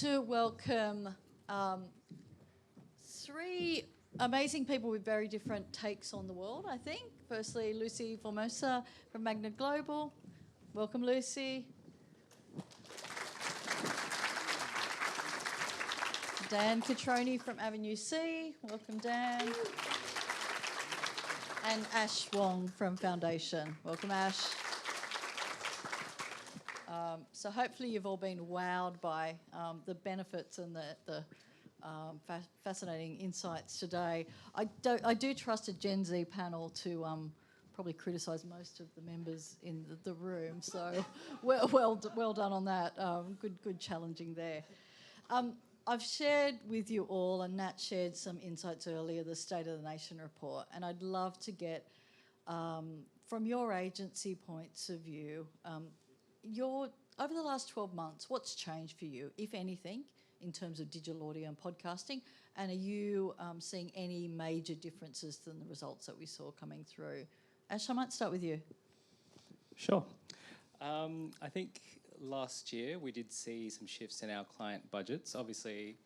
to welcome three amazing people with very different takes on the world, I think. Firstly, Lucy Formosa from MAGNA Global. Welcome, Lucy. Dan Cutrone from Avenue C. Welcome, Dan. And Ash Wong from Foundation. Welcome, Ash. So hopefully you've all been wowed by the benefits and the fascinating insights today. I do trust a Gen Z panel to probably criticise most of the members in the room. So well done on that. Good challenging there. I've shared with you all, and Nat shared some insights earlier, the State of the Nation report, and I'd love to get, from your agency points of view, over the last 12 months, what's changed for you, if anything, in terms of digital audio and podcasting, and are you seeing any major differences than the results that we saw coming through? Ash, I might start with you. Sure. I think last year we did see some shifts in our client budgets. Obviously,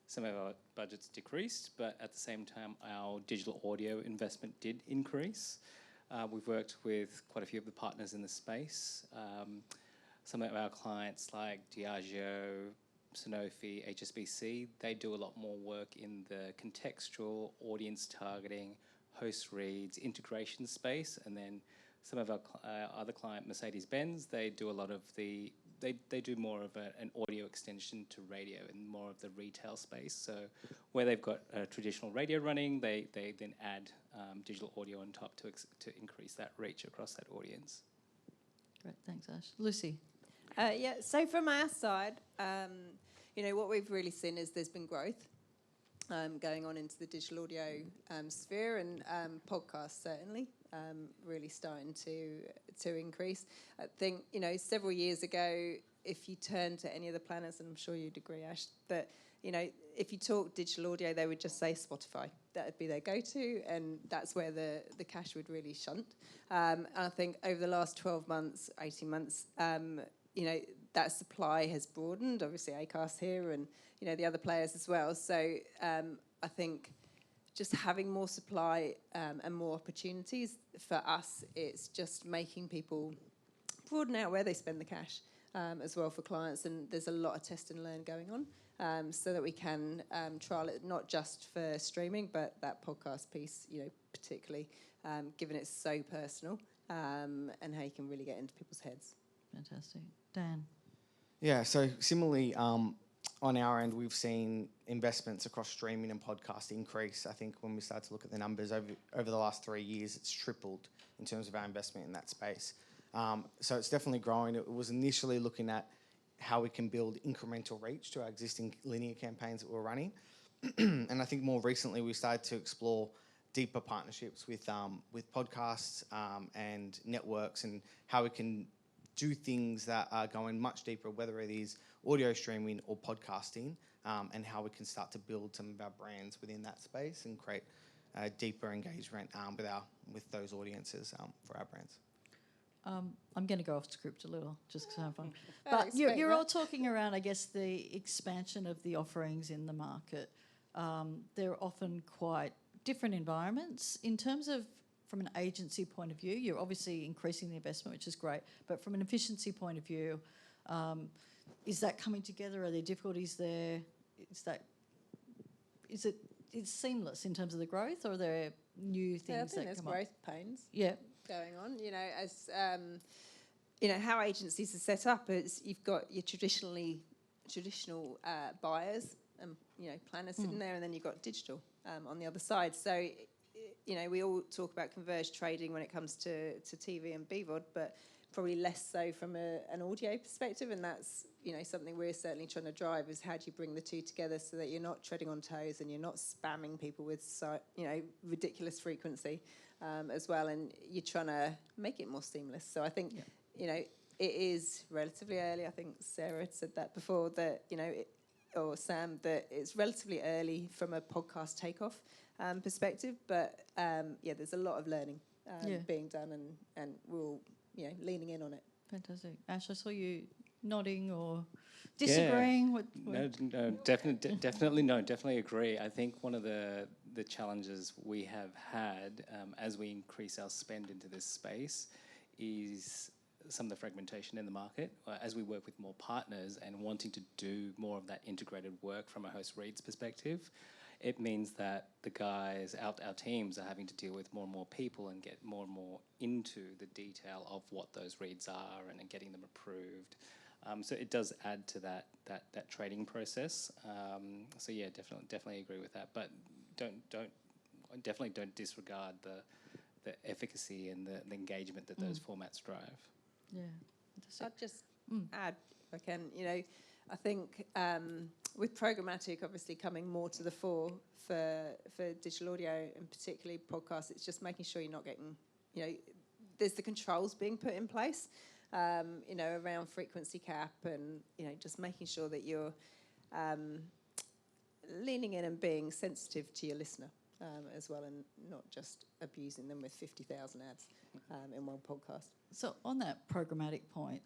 some of our budgets decreased, but at the same time, our digital audio investment did increase. We've worked with quite a few of the partners in the space. Some of our clients like Diageo, Sanofi, HSBC, they do a lot more work in the contextual audience targeting, host reads, integration space, and then some of our other client, Mercedes-Benz, they do a lot of they do more of an audio extension to radio and more of the retail space. So where they've got a traditional radio running, they then add digital audio on top to increase that reach across that audience. Great, thanks, Ash. Lucy? So from our side, what we've really seen is there's been growth going on into the digital audio sphere, and podcasts certainly really starting to increase. I think, several years ago, if you turn to any of the planners, and I'm sure you'd agree, Ash, that, if you talk digital audio, they would just say Spotify. That would be their go-to, and that's where the cash would really shunt. And I think over the last 12 months, 18 months, that supply has broadened. Obviously, Acast here and, the other players as well. So I think just having more supply and more opportunities, for us, it's just making people broaden out where they spend the cash as well for clients. And there's a lot of test and learn going on so that we can trial it, not just for streaming, but that podcast piece, particularly, given it's so personal and how you can really get into people's heads. Fantastic. Dan? Yeah, so similarly, on our end, we've seen investments across streaming and podcast increase. I think when we start to look at the numbers over the last 3 years, it's tripled in terms of our investment in that space. So it's definitely growing. It was initially looking at how we can build incremental reach to our existing linear campaigns that we're running. And I think more recently we started to explore deeper partnerships with podcasts and networks, and how we can do things that are going much deeper, whether it is audio streaming or podcasting, and how we can start to build some of our brands within that space and create deeper engagement with those audiences for our brands. I'm going to go off script a little, just because I have fun. But you're all talking around, I guess, the expansion of the offerings in the market. They're often quite different environments. In terms of, from an agency point of view, you're obviously increasing the investment, which is great. But from an efficiency point of view, is that coming together? Are there difficulties there? Is it seamless in terms of the growth, or are there new things I think that there's come up? growth pains. Yeah. Going on, as how agencies are set up, is you've got your traditional buyers and planners sitting there, and then you've got digital on the other side. So we all talk about converged trading when it comes to TV and BVOD, but probably less so from an audio perspective, and that's something we're certainly trying to drive, is how do you bring the two together so that you're not treading on toes and you're not spamming people with ridiculous frequency as well, and you're trying to make it more seamless. So I think it is relatively early. I think Sarah had said that before, that or Sam, that it's relatively early from a podcast takeoff perspective, but there's a lot of learning being done, and we're all leaning in on it. Fantastic. Ash, I saw you nodding or disagreeing with? Definitely agree. I think one of the challenges we have had as we increase our spend into this space is some of the fragmentation in the market. As we work with more partners and wanting to do more of that integrated work from a host reads perspective, it means that the guys, our teams, are having to deal with more and more people and get more and more into the detail of what those reads are and getting them approved. So it does add to that trading process. So yeah, definitely agree with that. But definitely don't disregard the efficacy and the engagement that those formats drive. Yeah. I'd just add, if I can, I think with programmatic obviously coming more to the fore for digital audio and particularly podcasts, it's just making sure you're not getting, there's the controls being put in place, around frequency cap and, just making sure that you're leaning in and being sensitive to your listener as well, and not just abusing them with 50,000 ads in one podcast. So on that programmatic point,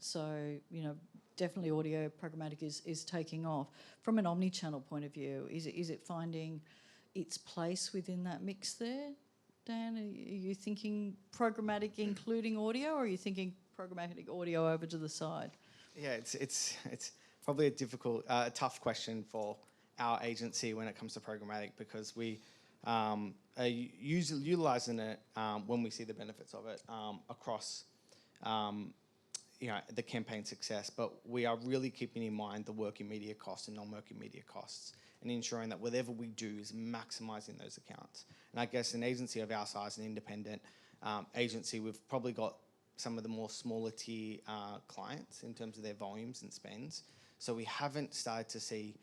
definitely audio programmatic is taking off. From an omni-channel point of view, is it finding its place within that mix there? Dan, are you thinking programmatic including audio, or are you thinking programmatic audio over to the side? Yeah, it's probably a difficult, tough question for our agency when it comes to programmatic, because we are utilising it when we see the benefits of it across the campaign success, but we are really keeping in mind the working media costs and non-working media costs, and ensuring that whatever we do is maximising those accounts. And I guess an agency of our size, an independent agency, we've probably got some of the more smaller tier clients in terms of their volumes and spends. So we haven't started to see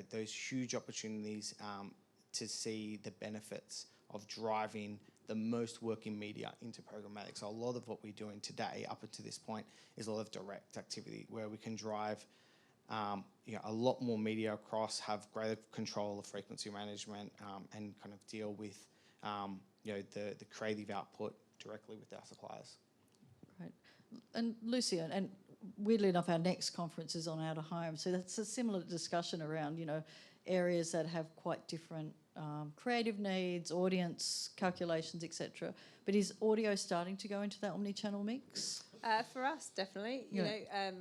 those huge opportunities to see the benefits of driving the most working media into programmatic. So a lot of what we're doing today, up until this point, is a lot of direct activity where we can drive a lot more media across, have greater control of frequency management, and kind of deal with the creative output directly with our suppliers. Right. And Lucy, and weirdly enough, our next conference is on out of home, so that's a similar discussion around areas that have quite different creative needs, audience calculations, etc. But is audio starting to go into that omni-channel mix? For us, definitely.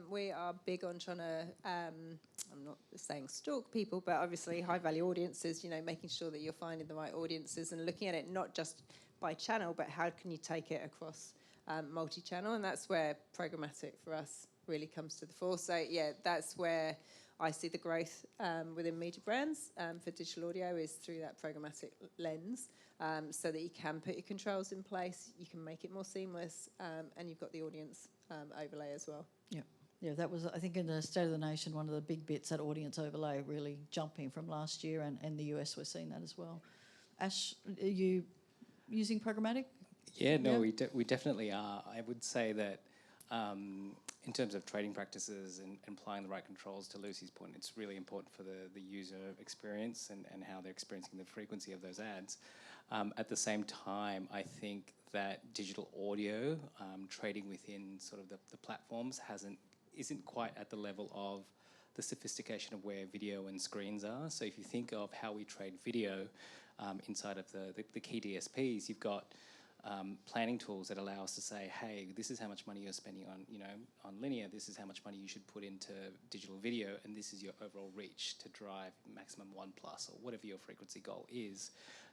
We are big on trying to, I'm not saying stalk people, but obviously high-value audiences, making sure that you're finding the right audiences and looking at it not just by channel, but how can you take it across multi-channel, and that's where programmatic for us really comes to the fore. So, yeah, that's where I see the growth within media brands for digital audio is through that programmatic lens, so that you can put your controls in place, you can make it more seamless, and you've got the audience overlay as well. Yeah, that was, I think, in the State of the Nation, one of the big bits, that audience overlay really jumping from last year, and the US, we're seeing that as well. Ash, are you using programmatic? Yeah, no, we definitely are. I would say that in terms of trading practices and applying the right controls, to Lucy's point, it's really important for the user experience and how they're experiencing the frequency of those ads. At the same time, I think that digital audio trading within sort of the platforms isn't quite at the level of the sophistication of where video and screens are. So if you think of how we trade video inside of the key DSPs, you've got planning tools that allow us to say, hey, this is how much money you're spending on linear, this is how much money you should put into digital video, and this is your overall reach to drive maximum 1+ or whatever your frequency goal is,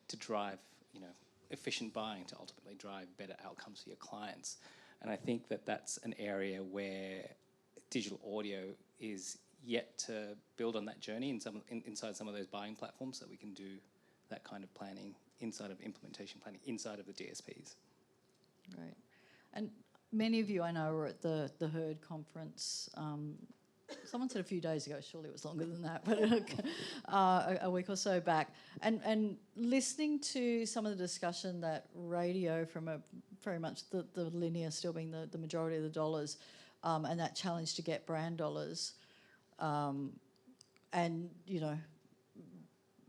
to drive efficient buying, to ultimately drive better outcomes for your clients. And I think that that's an area where digital audio is yet to build on that journey inside some of those buying platforms, so we can do that kind of planning inside of implementation planning inside of the DSPs. Right. And many of you I know were at the Herd conference. Someone said a few days ago, surely it was longer than that, but a week or so back. And listening to some of the discussion that radio, from very much the linear still being the majority of the dollars, and that challenge to get brand dollars, and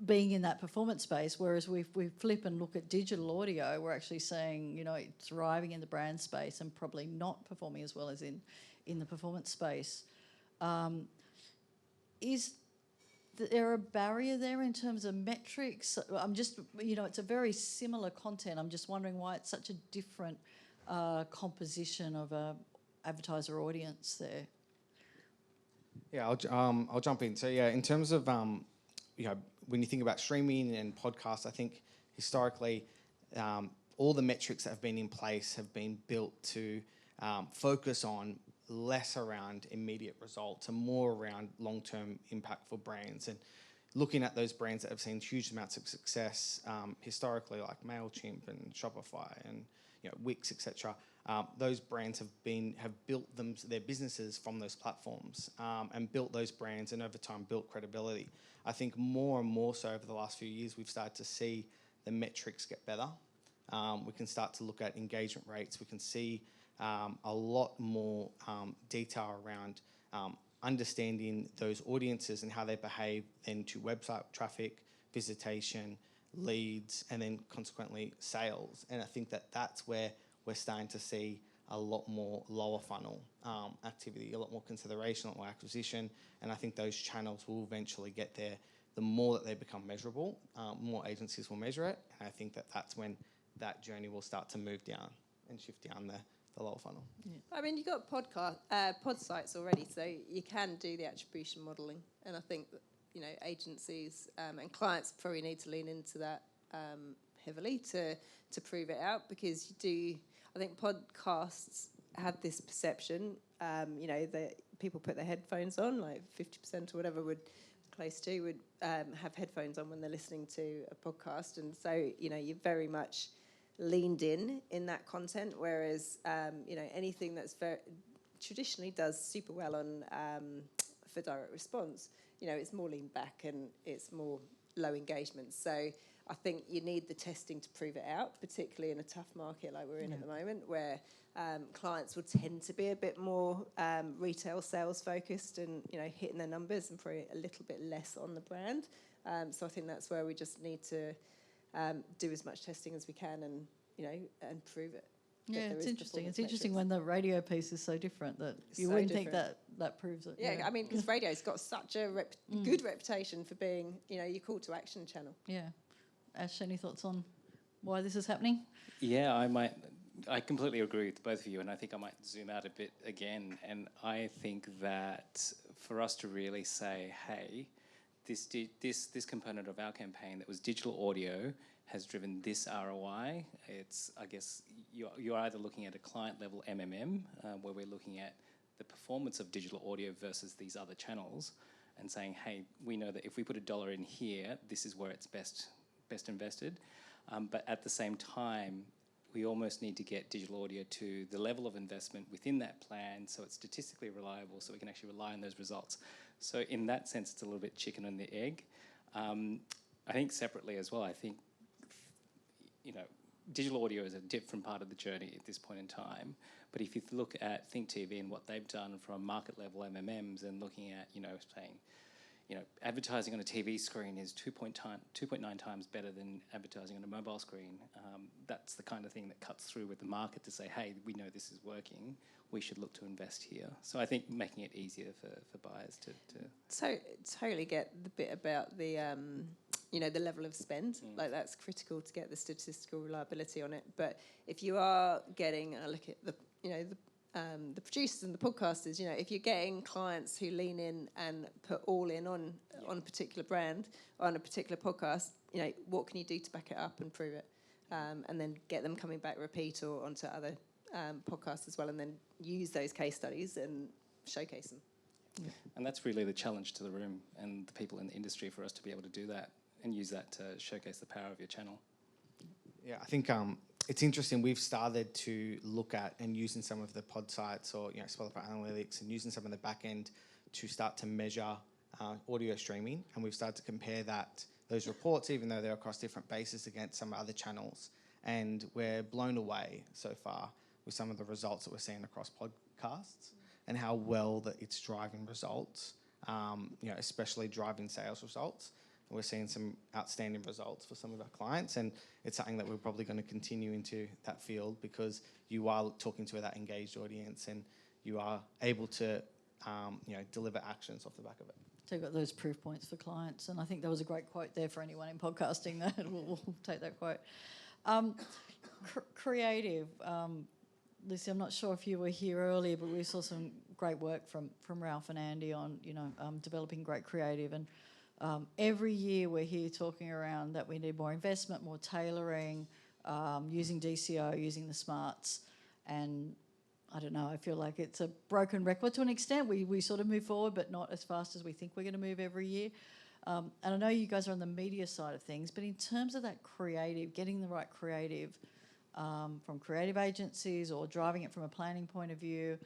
being in that performance space, whereas we flip and look at digital audio, we're actually saying, it's thriving in the brand space and probably not performing as well as in the performance space. is there a barrier there in terms of metrics? I'm just, it's a very similar content. I'm just wondering why it's such a different composition of a advertiser audience there. Yeah, I'll jump in. So yeah, in terms of when you think about streaming and podcasts, I think historically all the metrics that have been in place have been built to focus on less around immediate results and more around long-term impact for brands, and looking at those brands that have seen huge amounts of success historically, like MailChimp and Shopify and Wix, etc. Those brands have built their businesses from those platforms and built those brands, and over time built credibility. I think more and more so over the last few years, we've started to see the metrics get better. We can start to look at engagement rates. We can see a lot more detail around understanding those audiences and how they behave into website traffic, visitation, leads, and then consequently sales. And I think that's where we're starting to see a lot more lower funnel activity, a lot more consideration, a lot more acquisition, and I think those channels will eventually get there. The more that they become measurable, more agencies will measure it, and I think that's when that journey will start to move down and shift down the lower funnel. Yeah. I mean, you've got pod sites already, so you can do the attribution modelling, and I think that, agencies and clients probably need to lean into that heavily to prove it out, because I think podcasts have this perception, that people put their headphones on, like 50% or whatever would have headphones on when they're listening to a podcast, and so you're very much leaned in that content, whereas anything that's very traditionally does super well on for direct response, it's more leaned back and it's more low engagement. So I think you need the testing to prove it out, particularly in a tough market like we're in at the moment, where clients will tend to be a bit more retail sales focused and hitting their numbers, and probably a little bit less on the brand. So I think that's where we just need to do as much testing as we can, and and prove it. Yeah, it's interesting. It's interesting when the radio piece is so different that you wouldn't think that proves it. Yeah, I mean, because radio's got such a good reputation for being, your call to action channel. Yeah. Ash, any thoughts on why this is happening? Yeah, I completely agree with both of you, and I think I might zoom out a bit again. And I think that for us to really say, hey, this component of our campaign that was digital audio has driven this ROI. It's, I guess, you're either looking at a client level MMM, where we're looking at the performance of digital audio versus these other channels, and saying, hey, we know that if we put $1 in here, this is where it's best invested. But at the same time, we almost need to get digital audio to the level of investment within that plan so it's statistically reliable, so we can actually rely on those results. So in that sense, it's a little bit chicken and the egg. I think separately as well, I think, digital audio is a different part of the journey at this point in time. But if you look at Think TV and what they've done from market level MMMs and looking at, saying, advertising on a TV screen is 2.9 times better than advertising on a mobile screen. That's the kind of thing that cuts through with the market to say, hey, we know this is working. We should look to invest here. So I think making it easier for buyers to... So totally get the bit about the, the level of spend. Like, that's critical to get the statistical reliability on it. But if you are getting, I look at the producers and the podcasters, if you're getting clients who lean in and put all in on a particular brand, on a particular podcast, what can you do to back it up and prove it? And then get them coming back repeat or onto other podcasts as well, and then use those case studies and showcase them. Yeah. And that's really the challenge to the room and the people in the industry, for us to be able to do that and use that to showcase the power of your channel. Yeah, I think it's interesting. We've started to look at and using some of the pod sites or Spotify Analytics and using some of the back end to start to measure audio streaming, and we've started to compare those reports, even though they're across different bases, against some other channels, and we're blown away so far with some of the results that we're seeing across podcasts and how well that it's driving results, especially driving sales results. We're seeing some outstanding results for some of our clients, and it's something that we're probably going to continue into that field, because you are talking to that engaged audience and you are able to deliver actions off the back of it. So you've got those proof points for clients, and I think there was a great quote there for anyone in podcasting. That we'll take that quote. Creative, Lucy. I'm not sure if you were here earlier, but we saw some great work from Ralph and Andy on developing great creative. And every year we're here talking around that we need more investment, more tailoring, using DCO, using the smarts, and I don't know, I feel like it's a broken record to an extent. We sort of move forward, but not as fast as we think we're going to move every year. And I know you guys are on the media side of things, but in terms of that creative, getting the right creative from creative agencies or driving it from a planning point of view,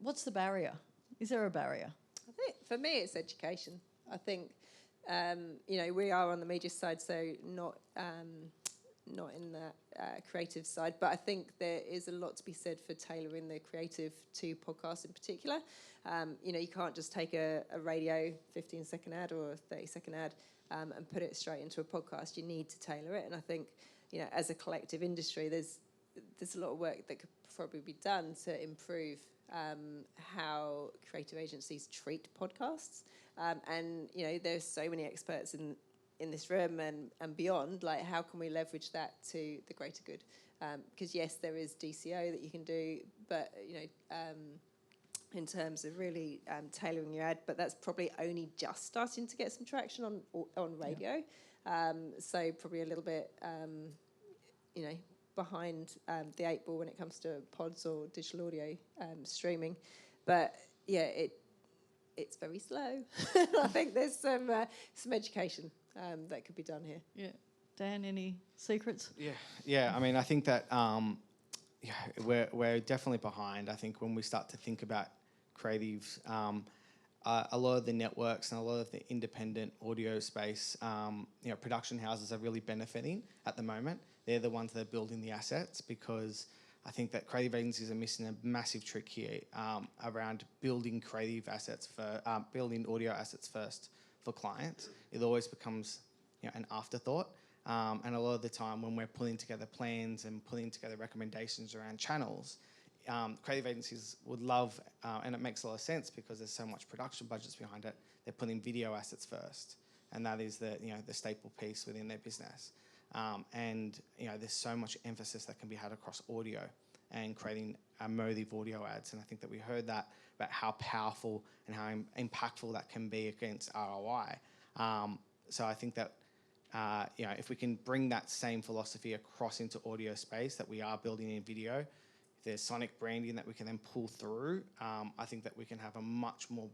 what's the barrier? Is there a barrier? I think for me it's education. I think, we are on the media side, so not in the creative side, but I think there is a lot to be said for tailoring the creative to podcasts in particular. You can't just take a radio 15-second ad or a 30-second ad and put it straight into a podcast. You need to tailor it, and I think, as a collective industry, there's a lot of work that could probably be done to improve how creative agencies treat podcasts. And there's so many experts in this room and beyond, like how can we leverage that to the greater good? Because yes, there is DCO that you can do, but in terms of really tailoring your ad, but that's probably only just starting to get some traction on radio. Yeah. So probably a little bit, behind the 8 ball when it comes to pods or digital audio streaming. But yeah, it's very slow. I think there's some education that could be done here. Yeah. Dan, any secrets? Yeah. I mean, I think that we're definitely behind. I think when we start to think about creatives, a lot of the networks and a lot of the independent audio space, production houses are really benefiting at the moment. They're the ones that are building the assets, because I think that creative agencies are missing a massive trick here around building creative assets building audio assets first for clients. It always becomes an afterthought. And a lot of the time when we're pulling together plans and putting together recommendations around channels, creative agencies would love, and it makes a lot of sense because there's so much production budgets behind it, they're putting video assets first. And that is the staple piece within their business. And there's so much emphasis that can be had across audio and creating emotive audio ads. And I think that we heard that about how powerful and how impactful that can be against ROI. So I think that if we can bring that same philosophy across into audio space that we are building in video, if there's sonic branding that we can then pull through, I think that we can have a much more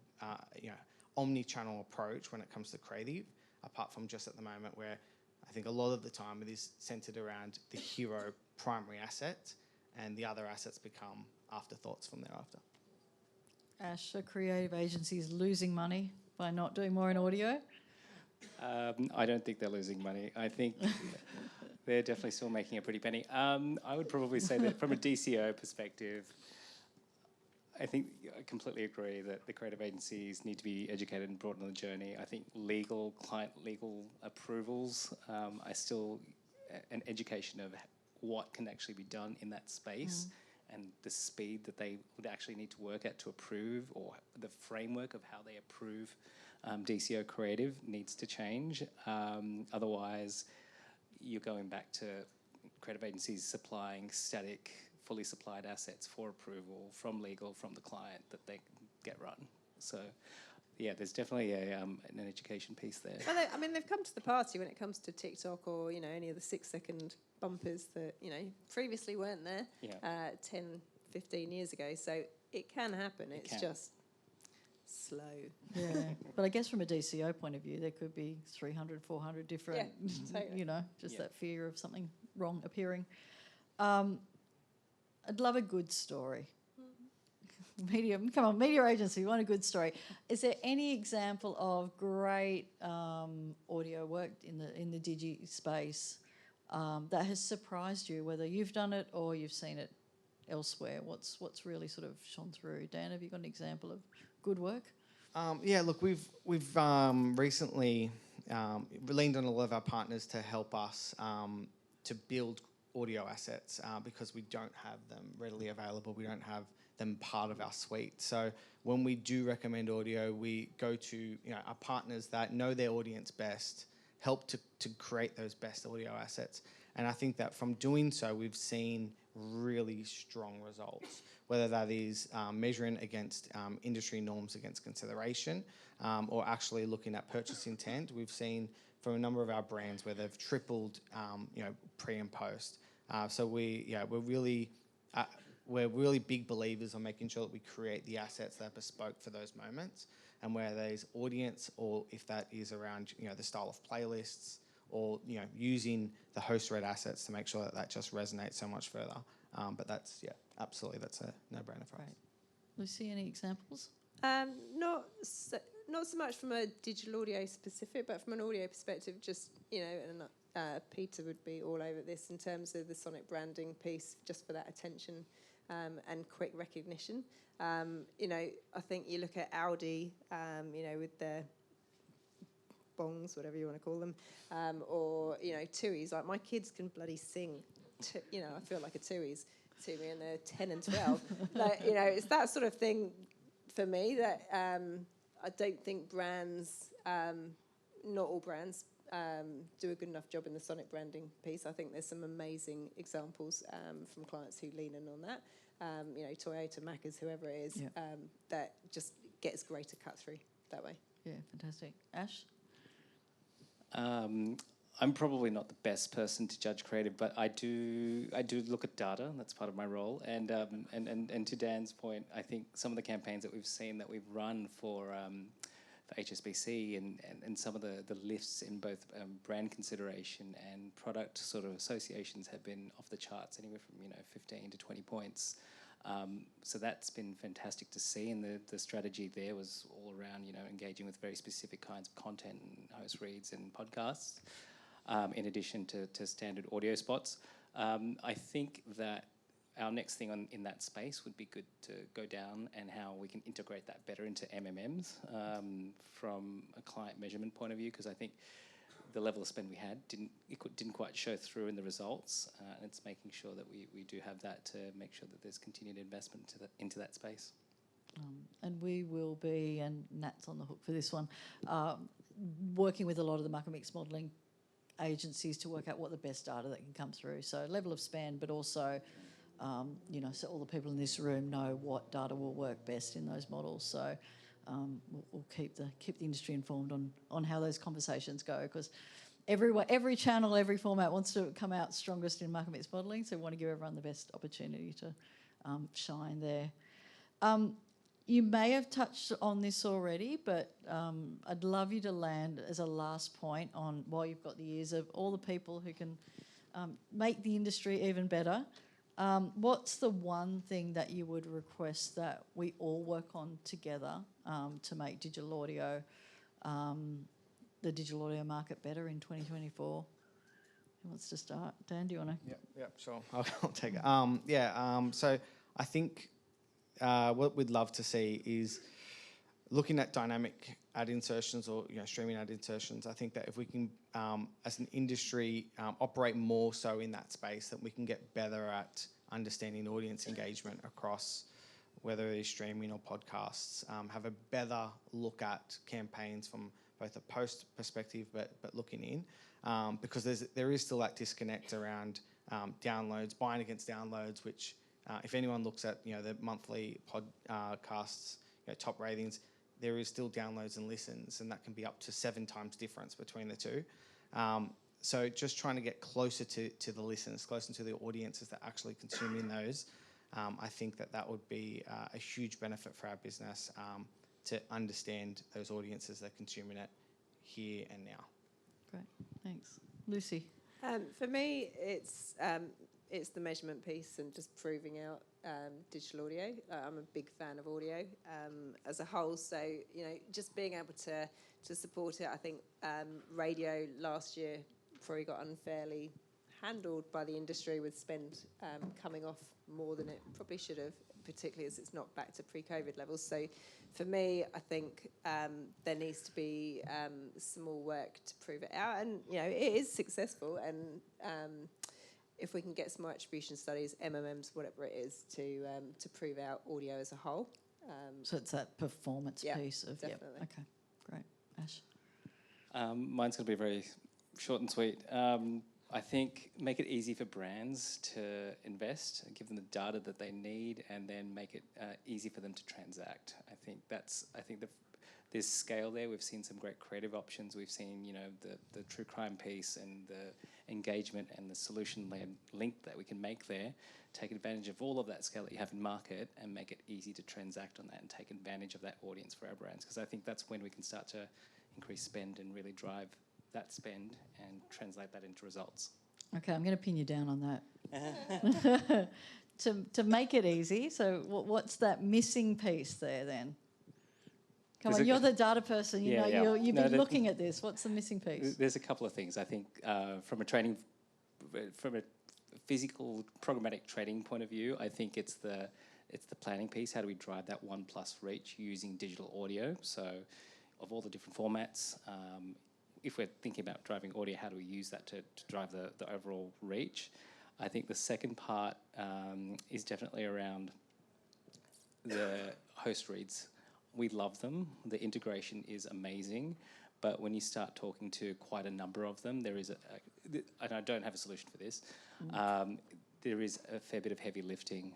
omni-channel approach when it comes to creative, apart from just at the moment where I think a lot of the time it is centered around the hero primary asset, and the other assets become afterthoughts from thereafter. Ash, are creative agencies losing money by not doing more in audio? I don't think they're losing money. I think they're definitely still making a pretty penny. I would probably say that from a DCO perspective, I think I completely agree that the creative agencies need to be educated and brought on the journey. I think client legal approvals are still an education of what can actually be done in that space and the speed that they would actually need to work at to approve, or the framework of how they approve DCO creative needs to change. Otherwise, you're going back to creative agencies supplying static, fully supplied assets for approval from legal, from the client, that they get run. So, yeah, there's definitely an education piece there. Well, they've come to the party when it comes to TikTok or, any of the 6-second bumpers that, previously weren't there 10, 15 years ago. So it can happen. It's just slow. Yeah, but I guess from a DCO point of view, there could be 300, 400 different, totally. That fear of something wrong appearing. I'd love a good story. Media agency, we want a good story. Is there any example of great audio work in the digi space that has surprised you, whether you've done it or you've seen it elsewhere? What's really sort of shone through? Dan, have you got an example of good work? Look, we've recently leaned on a lot of our partners to help us to build audio assets because we don't have them readily available. We don't have them part of our suite. So when we do recommend audio, we go to our partners that know their audience best, help to create those best audio assets. And I think that from doing so, we've seen really strong results, whether that is measuring against industry norms against consideration, or actually looking at purchase intent. We've seen from a number of our brands where they've tripled, pre and post. So we're really big believers on making sure that we create the assets that are bespoke for those moments, and where there's audience, or if that is around the style of playlists, or using the host-read assets to make sure that just resonates so much further. But that's absolutely, that's a no-brainer for us. Right. Lucy, any examples? Not so much from a digital audio specific, but from an audio perspective, just and Peter would be all over this in terms of the sonic branding piece, just for that attention and quick recognition. I think you look at Audi, with their bongs, whatever you want to call them, or tuis. Like, my kids can bloody sing. I feel like a tui's to me, and they're 10 and 12. It's that sort of thing for me that I don't think brands, not all brands, do a good enough job in the sonic branding piece. I think there's some amazing examples from clients who lean in on that. Toyota, Macca's, whoever it is, that just gets greater cut through that way. Yeah, fantastic. Ash? I'm probably not the best person to judge creative, but I do look at data. That's part of my role. And to Dan's point, I think some of the campaigns that we've seen that we've run for HSBC and some of the lifts in both brand consideration and product sort of associations have been off the charts, anywhere from 15 to 20 points. So that's been fantastic to see, and the strategy there was all around engaging with very specific kinds of content and host reads and podcasts, in addition to standard audio spots. I think that our next thing in that space would be good to go down and how we can integrate that better into MMMs from a client measurement point of view, because I think the level of spend we had didn't quite show through in the results, and it's making sure that we do have that to make sure that there's continued investment into that space. And we will be, and Nat's on the hook for this one, working with a lot of the market mix modelling agencies to work out what the best data that can come through. So level of spend, but also, so all the people in this room know what data will work best in those models. So we'll keep the industry informed on how those conversations go, because every channel, every format wants to come out strongest in market mix modelling, so we want to give everyone the best opportunity to shine there. You may have touched on this already, but I'd love you to land as a last point on, while you've got the ears of all the people who can make the industry even better, what's the one thing that you would request that we all work on together to make digital audio, the digital audio market better in 2024? Who wants to start? Dan, do you want to? Yeah, sure. I'll take it. So I think what we'd love to see is looking at dynamic ad insertions, or streaming ad insertions. I think that if we can, as an industry, operate more so in that space, that we can get better at understanding audience engagement across whether it is streaming or podcasts, have a better look at campaigns from both a post perspective but looking in, because there is still that disconnect around downloads, buying against downloads, which if anyone looks at the monthly podcasts top ratings, there is still downloads and listens, and that can be up to 7 times difference between the two. So just trying to get closer to the listeners, closer to the audiences that are actually consuming those. I think that would be a huge benefit for our business, to understand those audiences that are consuming it here and now. Great, thanks. Lucy? For me, it's the measurement piece and just proving out digital audio. I'm a big fan of audio as a whole, so just being able to support it. I think radio last year probably got unfairly handled by the industry, with spend coming off more than it probably should have, particularly as it's not back to pre-COVID levels. So for me, I think there needs to be some more work to prove it out, and it is successful, and if we can get some more attribution studies, MMMs, whatever it is, to prove out audio as a whole. So it's that performance piece of definitely. Yep. Okay, great. Ash? Mine's going to be very short and sweet. I think make it easy for brands to invest, give them the data that they need, and then make it easy for them to transact. I think there's scale there. We've seen some great creative options. We've seen, the true crime piece and the engagement and the solution-led link that we can make there. Take advantage of all of that scale that you have in market and make it easy to transact on that and take advantage of that audience for our brands. Because I think that's when we can start to increase spend and really drive that spend and translate that into results. Okay, I'm going to pin you down on that. To make it easy, so what's that missing piece there then? Come on, you're the data person. You've been looking at this. What's the missing piece? There's a couple of things. I think from a physical programmatic trading point of view, I think it's the planning piece. How do we drive that 1+ reach using digital audio? So, of all the different formats, if we're thinking about driving audio, how do we use that to drive the overall reach? I think the second part is definitely around the host reads. We love them. The integration is amazing. But when you start talking to quite a number of them, there is and I don't have a solution for this, there is a fair bit of heavy lifting.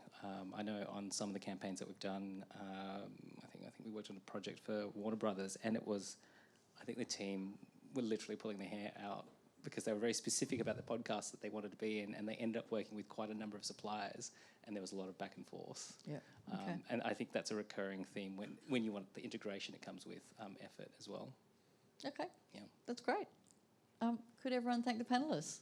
I know on some of the campaigns that we've done, I think we worked on a project for Warner Brothers, and it was, I think the team were literally pulling their hair out because they were very specific about the podcast that they wanted to be in, and they ended up working with quite a number of suppliers, and there was a lot of back and forth. Yeah. Okay. And I think that's a recurring theme when you want the integration, it comes with effort as well. Okay. Yeah. That's great. Could everyone thank the panellists?